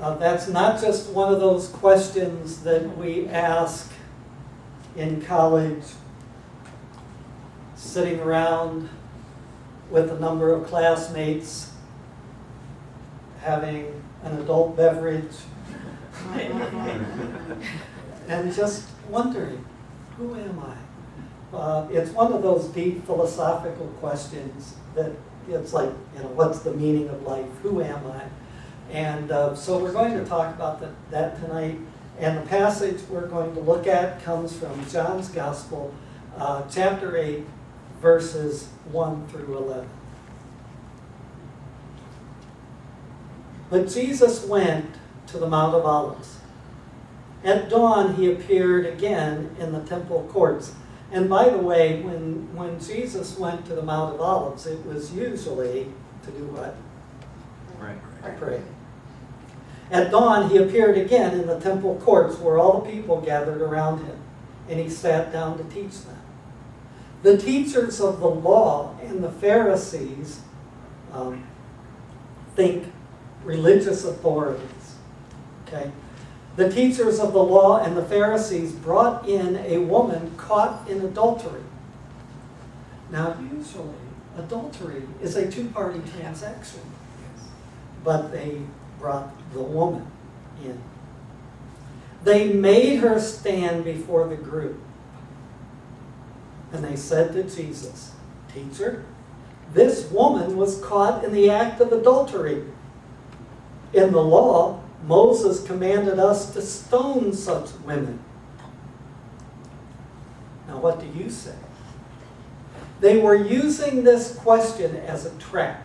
That's not just one of those questions that we ask in college, sitting around with a number of classmates, having an adult beverage, and just wondering, who am I? It's one of those deep philosophical questions that it's like, what's the meaning of life? Who am I? And so we're going to talk about that tonight. And the passage we're going to look at comes from John's Gospel, chapter 8, verses 1 through 11. But Jesus went to the Mount of Olives. At dawn, he appeared again in the temple courts. And by the way, when Jesus went to the Mount of Olives, it was usually to do what? Pray. At dawn, he appeared again in the temple courts where all the people gathered around him, and he sat down to teach them. The teachers of the law and the Pharisees think religious authorities. Okay? The teachers of the law and the Pharisees brought in a woman caught in adultery. Now, usually, adultery is a two-party transaction. But they brought the woman in. They made her stand before the group. And they said to Jesus, "Teacher, this woman was caught in the act of adultery. In the law, Moses commanded us to stone such women. Now what do you say?" They were using this question as a trap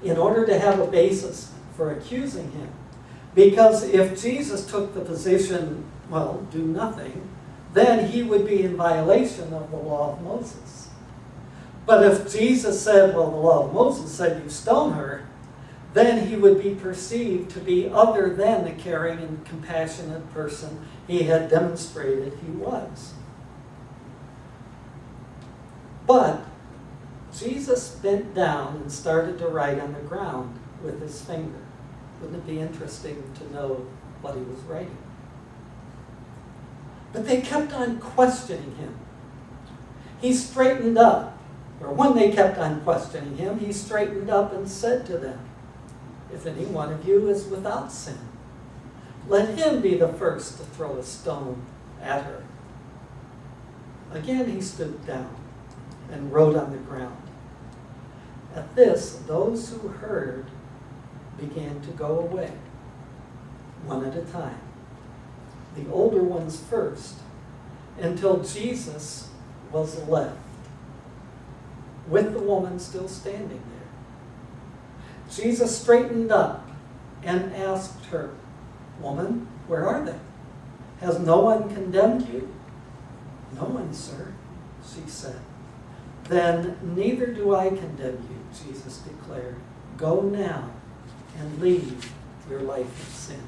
in order to have a basis for accusing him. Because if Jesus took the position, well, do nothing, then he would be in violation of the law of Moses. But if Jesus said, well, the law of Moses said you stone her, then he would be perceived to be other than the caring and compassionate person he had demonstrated he was. But Jesus bent down and started to write on the ground with his finger. Wouldn't it be interesting to know what he was writing? But they kept on questioning him. He straightened up, or when they kept on questioning him, he straightened up and said to them, "If any one of you is without sin, let him be the first to throw a stone at her." Again he stooped down and wrote on the ground. At this, those who heard began to go away, one at a time, the older ones first, until Jesus was left, with the woman still standing there. Jesus straightened up and asked her, "Woman, where are they? Has no one condemned you?" "No one, sir," she said. "Then neither do I condemn you," Jesus declared. "Go now and leave your life of sin."